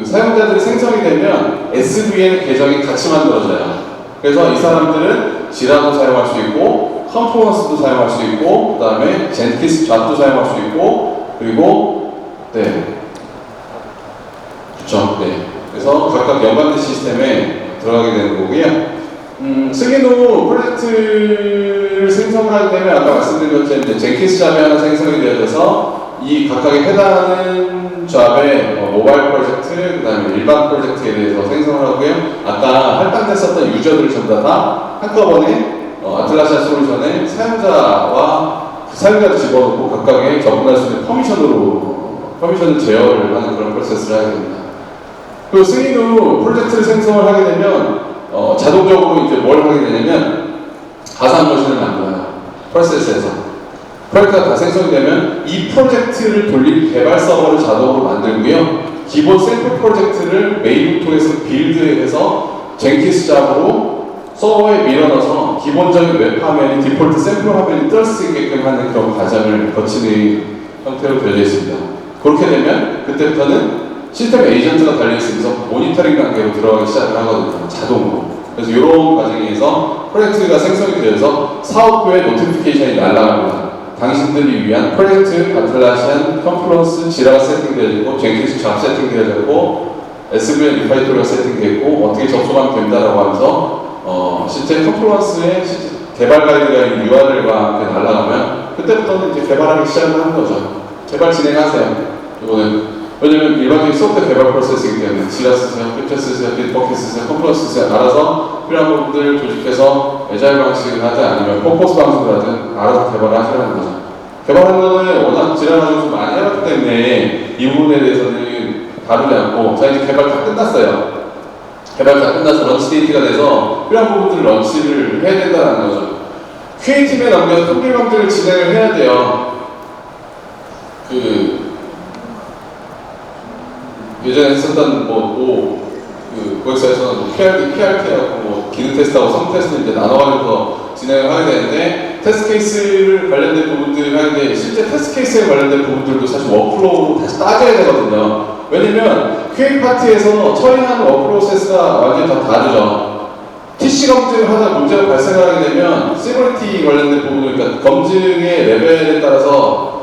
사용자들이 생성이 되면 SVN 계정이 같이 만들어져요. 그래서 이 사람들은 지라도 사용할 수 있고, 컨퍼런스도 사용할 수 있고, 그 다음에 젠키스 잡도 사용할 수 있고, 그리고 그렇죠. 그래서 각각 연관된 시스템에 들어가게 되는 거고요. 승인 후 프로젝트를 생성을 하게 되면 아까 말씀드린 것처럼 이제 젠키스 잡이 하나 생성이 되어져서 이 이 각각에 해당하는 잡의 모바일 프로젝트, 그 다음에 일반 프로젝트에 대해서 생성을 하고요. 아까 할당됐었던 유저들을 전부 다 한꺼번에 아틀라시안 솔루션의 사용자를 집어넣고 각각의 접근할 수 있는 퍼미션을 제어를 하는 그런 프로세스를 하게 됩니다. 그리고 승인 후 프로젝트를 생성을 하게 되면 자동적으로 이제 뭘 하게 되냐면 가상 머신을 만들어요. 프로세스에서. 프로젝트가 다 생성이 되면 이 프로젝트를 돌릴 개발 서버를 자동으로 만들고요. 기본 샘플 프로젝트를 메인을 통해서 빌드해서 젠킨스 잡으로 서버에 밀어넣어서 기본적인 웹 화면이 디폴트 샘플 화면이 뜰 수 있게끔 하는 그런 과정을 거치는 형태로 되어져 있습니다. 그렇게 되면 그때부터는 시스템 에이전트가 달려있으면서 모니터링 단계로 들어가기 시작을 하거든요. 자동으로. 그래서 이런 과정에서 프로젝트가 생성이 되어서 사업부의 노티피케이션이 날아갑니다. 당신들이 위한 프로젝트 아틀라시안 컨플런스 지라가 세팅되어지고 젠킨스 잡 세팅되어졌고 SVN 리파이토리가 세팅되고 어떻게 접속하면 된다라고 하면서 실제 컨플런스의 개발 가이드라인 URL과 함께 날아가면 그때부터는 이제 개발하기 시작을 하는 거죠. 개발 진행하세요. 이거는 왜냐면 일반적인 소프트웨어 개발 프로세스이기 때문에 지라 쓰세요, 캡처 쓰세요, bitbucket 쓰세요, 컨플런스 쓰세요. 알아서 필요한 부분들을 조직해서 에자일 방식을 하든 아니면 포커스 방식을 하든 알아서 개발을 하시라는 거죠. 개발하는 거는 워낙 지라 가지고 많이 해봤기 때문에 이 부분에 대해서는 다루지 않고 자 이제 개발 다 끝났어요. 개발 다 끝나서 런치 데이트가 돼서 필요한 부분들을 런치를 해야 된다는 거죠. QA팀에 넘겨서 통계 검증을 진행을 해야 돼요. 예전에 했었던 고객사에서는 PRT하고 기능 테스트하고 성 테스트를 이제 나눠가지고 진행을 하게 되는데 테스트 케이스를 관련된 부분들을 하는데 실제 테스트 케이스에 관련된 부분들도 사실 워크플로우로 다시 따져야 되거든요. 왜냐면 QA 파트에서 처리하는 워크플로우 프로세스가 완전히 다 다르죠. TC 검증을 하다 문제가 발생을 하게 되면 시큐리티 관련된 부분을 그러니까 검증의 레벨에 따라서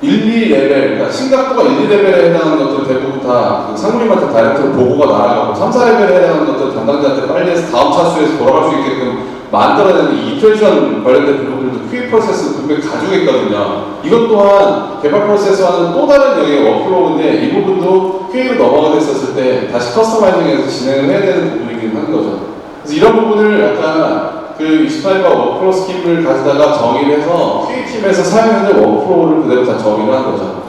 1, 2레벨, 그러니까 심각도가 1, 2레벨에 해당하는 것들은 대부분 다 상무님한테 다이렉트로 보고가 날아가고 3, 4레벨에 해당하는 것들은 담당자한테 빨리 해서 다음 차수에서 돌아갈 수 있게끔 만들어내는 이터레이션 관련된 부분들도 QA 프로세스 분명히 가지고 있거든요. 이것 또한 개발 프로세스와는 또 다른 영역의 워크플로우인데 이 부분도 QA로 넘어가 됐었을 때 다시 커스터마이징해서 진행을 해야 되는 부분이긴 한 거죠. 그래서 이런 부분을 약간 그 28과 워크플로우 스킵을 가져다가 정의를 해서 QA팀에서 사용하는 워크플로우를 그대로 다 정의를 한 거죠.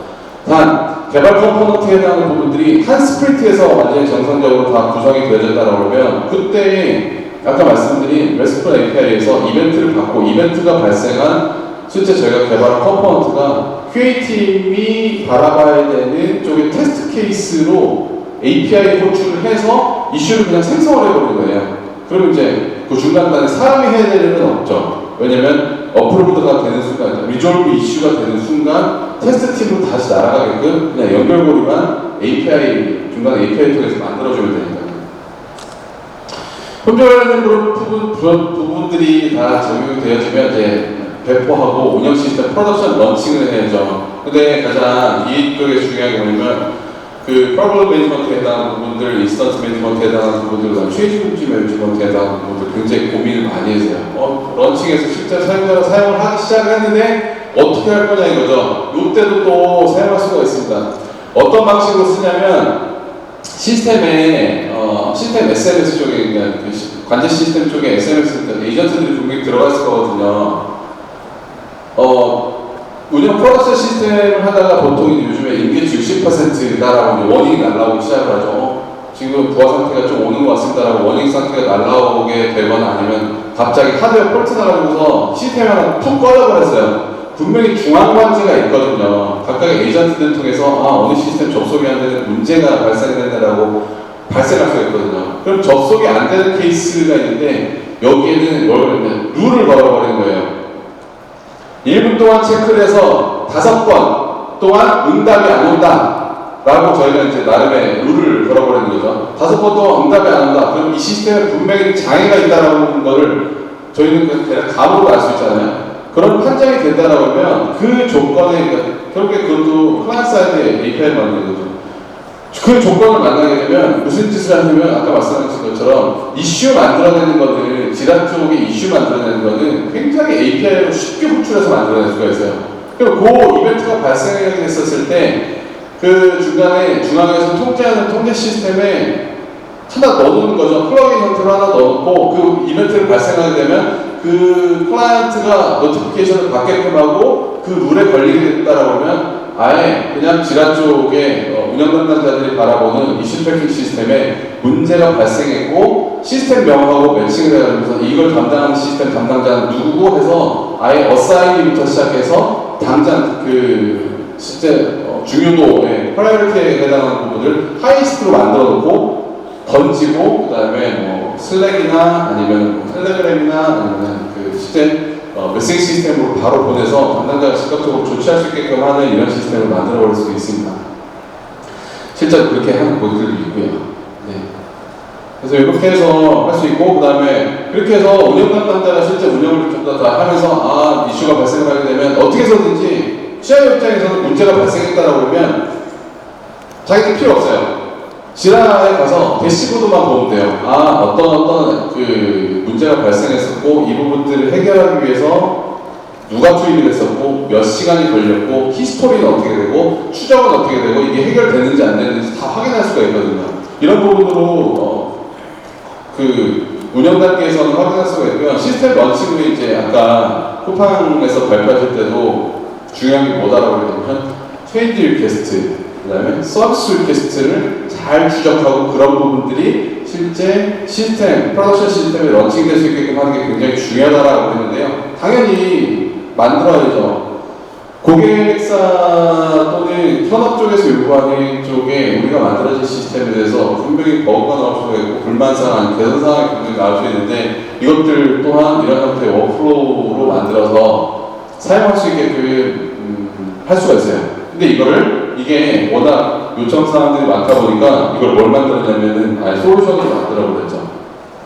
단, 개발 컴포넌트에 해당하는 부분들이 한 스프린트에서 완전히 정상적으로 다 구성이 되어졌다고 하면 그때 아까 말씀드린 RESTful API에서 이벤트를 받고 이벤트가 발생한 실제 저희가 개발한 컴포넌트가 QA팀이 바라봐야 되는 쪽의 테스트 케이스로 API 호출을 해서 이슈를 그냥 생성을 해버리는 거예요. 그러면 이제 그 중간단에 사람이 해야 될 일은 없죠. 왜냐면 어프로드가 되는 순간, 리졸브 이슈가 되는 순간 테스트 팀으로 다시 날아가게끔 그냥 연결고리만 API, 중간 API 통해서 만들어주면 되니까. 혼자라는 그런 부분들이 다 적용되어지면 이제 배포하고 운영 시스템 프로덕션 런칭을 해야죠. 근데 가장 이쪽에 중요한 게 뭐냐면 그 프로블럼 매니지먼트에 해당하는 부분들, 인스턴스 매니지먼트에 해당하는 부분들, 그다음 체인지 매니지먼트에 해당하는 부분들 굉장히 고민을 많이 해서요. 런칭에서 실제 사용자가 사용을 하기 시작을 했는데 어떻게 할 거냐 이거죠. 이때도 또 사용할 수가 있습니다. 어떤 방식으로 쓰냐면 시스템에 시스템 SMS 쪽에 그러니까 관제 시스템 쪽에 SMS 에이전트들이 분명히 들어가 있을 거거든요. 운영 프로덕션 시스템을 하다가 보통 요즘에 인게이지 60%다라고 워닝이 날라오기 시작을 하죠. 지금 부하 상태가 좀 오는 것 같습니다라고 워닝 상태가 날라오게 되거나 아니면 갑자기 하드웨어 폴트 나가지고서 시스템 하나 툭 꺼져버렸어요. 분명히 중앙관제가 있거든요. 각각의 에이전트들 통해서 어느 시스템 접속이 안 되는 문제가 발생된다라고 발생할 수가 있거든요. 그럼 접속이 안 되는 케이스가 있는데 여기에는 룰을 걸어버린 거예요. 1분 동안 체크를 해서 5번 동안 응답이 안 온다 라고 저희가 이제 나름의 룰을 걸어버리는 거죠. 5번 동안 응답이 안 온다. 그럼 이 시스템에 분명히 장애가 있다라는 거를 저희는 대략 감으로 알 수 있잖아요. 그런 판정이 된다라고 하면 그 조건에 결국에 그것도 클라이언트 사이드 API를 만드는 거죠. 그 조건을 만나게 되면 무슨 짓을 하냐면 아까 말씀하신 것처럼 이슈 만들어내는 거는 지라 쪽에 이슈 만들어내는 거는 굉장히 API로 쉽게 호출해서 만들어낼 수가 있어요. 그리고 그 이벤트가 발생했었을 때 그 중간에 중앙에서 통제하는 통제 시스템에 하나 넣어놓는 거죠. 플러그인 형태로 하나 넣어놓고 그 이벤트를 발생하게 되면 그 클라이언트가 노티피케이션을 받게끔 하고 그 룰에 걸리게 됐다라고 하면 아예 그냥 지라 쪽에 운영 담당자들이 바라보는 이슈 트래킹 시스템에 문제가 발생했고 시스템 명하고 매칭을 해가지고서 이걸 담당하는 시스템 담당자는 누구고 해서 아예 어사이닝부터 시작해서 당장 그 실제 중요도의 프라이어리티에 해당하는 부분을 하이스트로 만들어 놓고 던지고 그 다음에 뭐 슬랙이나 아니면 뭐 텔레그램이나 아니면 그 실제 메시지 시스템으로 바로 보내서 담당자가 즉각적으로 조치할 수 있게끔 하는 이런 시스템을 만들어 버릴 수도 있습니다. 실제로 그렇게 하는 보드들도 있고요. 네. 그래서 이렇게 해서 할 수 있고, 그 다음에 그렇게 해서 운영 담당자가 실제 운영을 좀 더 하면서 이슈가 발생하게 되면 어떻게 해서든지 취업 입장에서는 문제가 발생했다라고 하면 자기들 필요 없어요. 지라에 가서 대시보드만 보면 돼요. 어떤 그 문제가 발생했었고 이 부분들을 해결하기 위해서 누가 투입이 됐었고 몇 시간이 걸렸고 히스토리는 어떻게 되고 추정은 어떻게 되고 이게 해결되는지 안 되는지 다 확인할 수가 있거든요. 이런 부분으로 그 운영 단계에서는 확인할 수가 있고요. 시스템 런칭 후에 이제 아까 쿠팡에서 발표하실 때도 중요한 게 뭐다라고 했냐면 체인지 리퀘스트, 그 다음에 서비스 리퀘스트를 잘 추적하고 그런 부분들이 실제 시스템, 프로덕션 시스템에 런칭될 수 있게끔 하는 게 굉장히 중요하다라고 했는데요. 당연히 만들어야죠. 고객사 또는 현업 쪽에서 요구하는 쪽에 우리가 만들어진 시스템에 대해서 분명히 버그가 나올 수가 있고 불만사항, 개선사항이 분명히 나올 수 있는데 이것들 또한 이런 형태의 워크플로우로 만들어서 사용할 수 있게끔 할 수가 있어요. 근데 이게 워낙 요청 사항들이 많다 보니까 이걸 뭘 만들었냐면은 솔루션으로 만들어 버렸죠.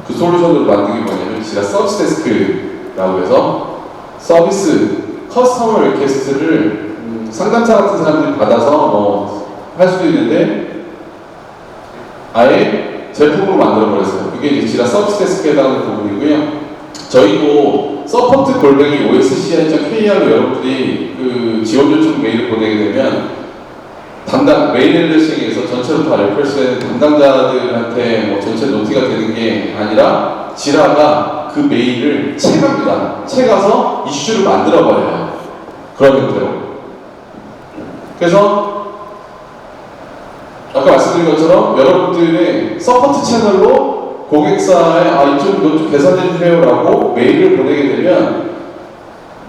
그 솔루션으로 만든 게 뭐냐면 지라 서비스 데스크라고 해서 서비스 커스터머 리퀘스트를 상담사 같은 사람들이 받아서 할 수도 있는데 아예 제품으로 만들어 버렸어요. 그게 이제 지라 서비스 데스크에 해당하는 부분이고요. 저희도 서포트 골뱅이 osci.kr로 여러분들이 그 지원 요청 메일을 보내게 되면 담당 메일 헬레싱에서 전체로 다 레프레스되는 담당자들한테 뭐 전체 노티가 되는 게 아니라 지라가 그 메일을 채갑니다. 채가서 이슈를 만들어 버려요. 그런 형태로. 그래서 아까 말씀드린 것처럼 여러분들의 서포트 채널로 고객사에 이쪽 이것 좀 개선해 주세요라고 메일을 보내게 되면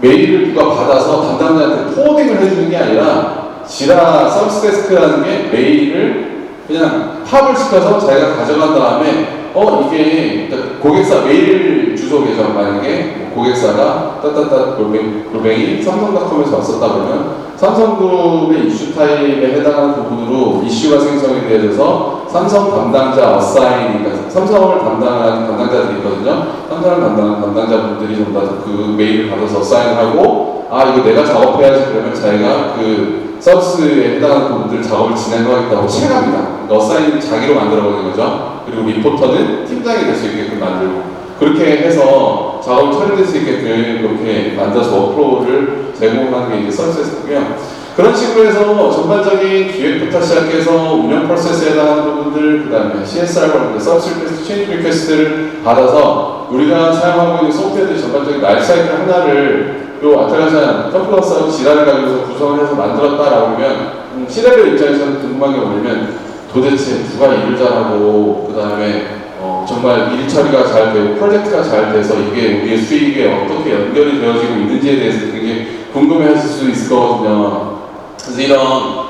메일을 누가 받아서 담당자한테 포워딩을 해주는 게 아니라 지라 서비스 데스크라는 게 메일을 그냥 팝을 시켜서 자기가 가져간 다음에 이게 고객사 메일 주소에서 만약에 고객사가 따따따 골뱅이 삼성닷컴에서 왔었다 그러면 삼성그룹의 이슈 타입에 해당하는 부분으로 이슈가 생성이 되어져서 삼성 담당자 어사인이니까 삼성을 담당하는 담당자들이 있거든요. 삼성을 담당하는 담당자분들이 전부 다 그 메일을 받아서 어사인을 하고 이거 내가 작업해야지 그러면 자기가 그 서비스에 해당하는 부분들 작업을 진행하겠다고 체감합니다. 그러니까 어사인은 자기로 만들어버리는 거죠. 그리고 리포터는 팀장이 될 수 있게끔 만들고 그렇게 해서 작업을 처리될 수 있게끔 그렇게 만들어서 워크플로우를 제공하는 게 이제 서비스고요. 그런 식으로 해서 전반적인 기획부터 시작해서 운영 프로세스에 해당하는 부분들, 그 다음에 CSR, 서비스 리퀘스트, 체인지 리퀘스트를 받아서 우리가 사용하고 있는 소프트웨어의 전반적인 라이프 사이클 하나를 요 아틀라시안 컴플러스하고 지라를 가지고서 구성을 해서 만들었다라고 하면 C레벨 입장에서는 궁금한 게 뭐냐면 도대체 누가 일을 잘하고 그 다음에 정말 일 처리가 잘 되고 프로젝트가 잘 돼서 이게 우리의 수익에 어떻게 연결이 되어지고 있는지에 대해서 되게 궁금해 하실 수 있을 거거든요. 그래서 이런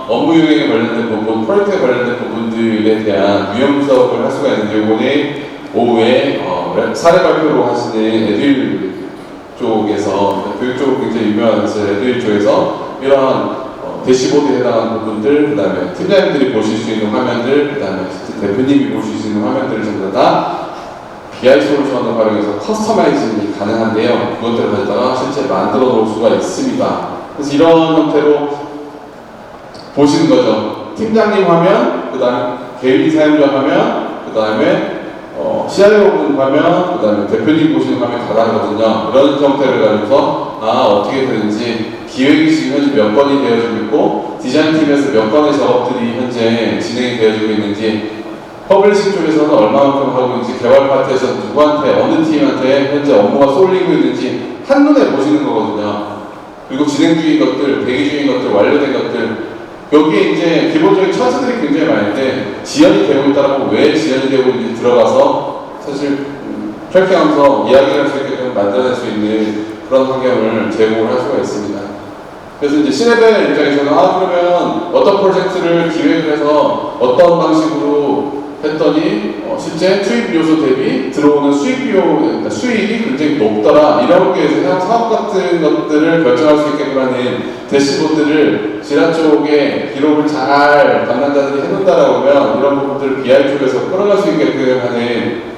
업무 유형에 관련된 부분, 프로젝트에 관련된 부분들에 대한 유형 분석을 할 수가 있는데 이번에 오후에 사례 발표로 하시는 에듀윌 쪽에서 교육 쪽으로 굉장히 유명한 에듀윌 쪽에서 이런 대시보드에 해당하는 부분들, 그 다음에 팀장님들이 보실 수 있는 화면들, 그 다음에 대표님이 보실 수 있는 화면들을 전부 다 BI 솔루션을 활용해서 커스터마이징이 가능한데요. 그것들을 가져다가 실제 만들어 놓을 수가 있습니다. 그래서 이런 형태로 보시는 거죠. 팀장님 화면, 그 다음에 개인 사용자 화면, 그 다음에 CIO분 화면, 그 다음에 대표님 보시는 화면이 다 다르거든요. 그런 형태를 가지고서 어떻게 되는지, 기획이 지금 현재 몇 건이 되어지고 있고 디자인팀에서 몇 건의 작업들이 현재 진행이 되어지고 있는지, 퍼블리싱 쪽에서는 얼마만큼 하고 있는지, 개발 파트에서는 누구한테, 어느 팀한테 현재 업무가 쏠리고 있는지 한눈에 보시는 거거든요. 그리고 진행 중인 것들, 대기 중인 것들, 완료된 것들, 여기에 이제 기본적인 차트들이 굉장히 많은데 지연이 되고 있다고, 왜 지연이 되고 있는지 들어가서 사실 트래킹하면서 이야기를 할 수 있게끔 만들어낼 수 있는 그런 환경을 제공을 할 수가 있습니다. 그래서 이제 C레벨 입장에서는 그러면 어떤 프로젝트를 기획을 해서 어떤 방식으로 했더니 실제 투입 요소 대비 들어오는 수익비용, 수익이 굉장히 높더라, 이런 게 그냥 사업 같은 것들을 결정할 수 있게끔 하는 대시보드를 지라 쪽에 기록을 잘 담당자들이 해놓는다라고 하면 이런 부분들을 BI 쪽에서 끌어갈 수 있게끔 하는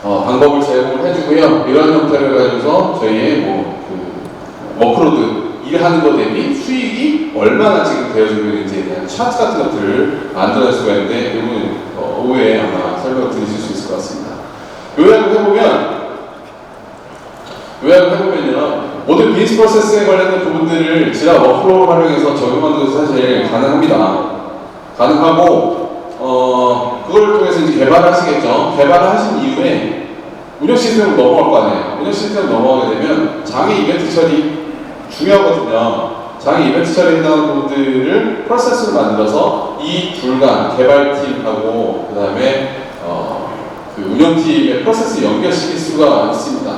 방법을 제공을 해주고요. 이런 형태를 가지고서 저희의 워크로드, 일하는 것 대비 수익이 얼마나 지금 되어지고 있는지에 대한 차트 같은 것들을 만들어낼 수가 있는데, 이거는 오후에 아마 설명을 드리실 수 있을 것 같습니다. 요약을 해보면요, 모든 비즈니스 프로세스에 관련된 부분들을 지라 워크로우를 활용해서 적용하는 것은 사실 가능합니다. 가능하고, 그걸 통해서 이제 개발을 하시겠죠. 개발을 하신 이후에 운영 시스템으로 넘어갈 거 아니에요. 운영 시스템으로 넘어가게 되면 장애 이벤트 처리 중요하거든요. 장애 이벤트 처리에 해당하는 부분들을 프로세스를 만들어서 이 둘간, 개발팀하고 그 다음에 그 운영팀의 프로세스 연결시킬 수가 있습니다.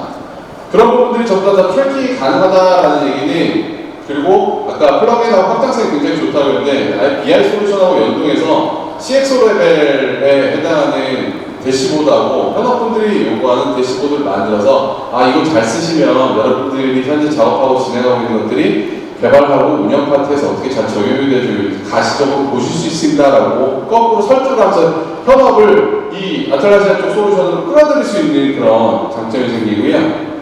그런 부분들이 전부 다 트래킹이 가능하다라는 얘기는, 그리고 아까 플러그인하고 확장성이 굉장히 좋다고 했는데 BI 솔루션하고 연동해서 CXO 레벨에 해당하는 대시보드하고 현업분들이 요구하는 대시보드를 만들어서 이거 잘 쓰시면 여러분들이 현재 작업하고 진행하고 있는 것들이 개발하고 운영 파트에서 어떻게 잘 적용이 되는지 가시적으로 보실 수 있습니다라고 거꾸로 설득을 하면서 현업을 이 아틀라시아 쪽 솔루션으로 끌어들일 수 있는 그런 장점이 생기고요.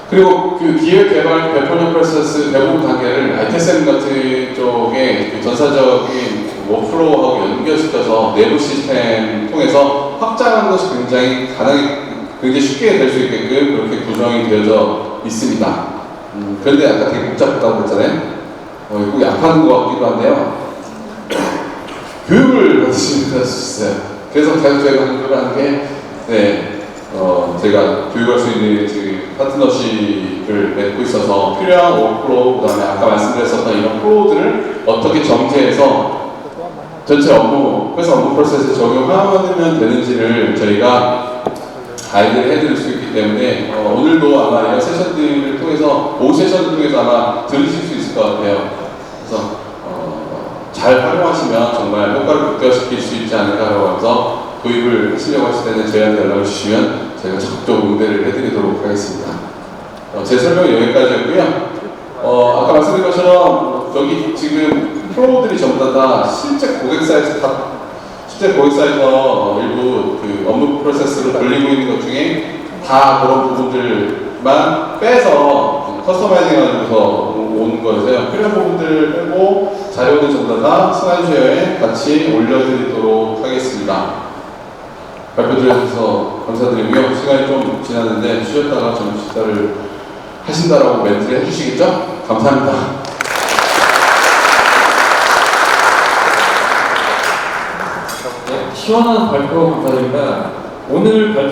그리고 그 기획, 개발, 배포용 프로세스 대부분 단계를 ITSM 같은 쪽에 그 전사적인 워크플로우하고 연결시켜서 내부 시스템 통해서 확장하는 것이 굉장히 쉽게 될 수 있게끔 그렇게 구성이 되어져 있습니다. 그런데 아까 되게 복잡하다고 했잖아요. 꼭 약한 것 같기도 한데요. 교육을 받으시면 수 있어요. 그래서 저희가 하는 게, 제가 교육할 수 있는 파트너십을 맺고 있어서 필요한 워크플로우, 그 다음에 아까 말씀드렸었던 이런 플로우들을 어떻게 정제해서 전체 회사 업무 프로세스에 적용하면 되는지를 저희가 가이드를 해드릴 수 있기 때문에 오늘도 아마 이런 세션들을 통해서, 오후 세션을 통해서 아마 들으실 수 있을 것 같아요. 그래서 잘 활용하시면 정말 효과를 극대화시킬 수 있지 않을까라고 해서 도입을 하시려고 하실 때는 저희한테 연락을 주시면 제가 적극적으로 응대를 해드리도록 하겠습니다. 제 설명은 여기까지였고요. 아까 말씀드린 것처럼 여기 지금 프로들이 전부 다 실제 고객 사이트에서 일부 그 업무 프로세스를 돌리고 있는 것 중에 다 그런 부분들만 빼서 커스터마이징 해가지고서 오는 거여서요. 필요한 부분들 빼고 자료는 전부 다 슬라이드쇼에 같이 올려드리도록 하겠습니다. 발표 드려주셔서 감사드리고요. 시간이 좀 지났는데 쉬었다가 좀 식사를 하신다라고 멘트를 해주시겠죠? 감사합니다. 시원한 발표 감사드립니다. 오늘 발표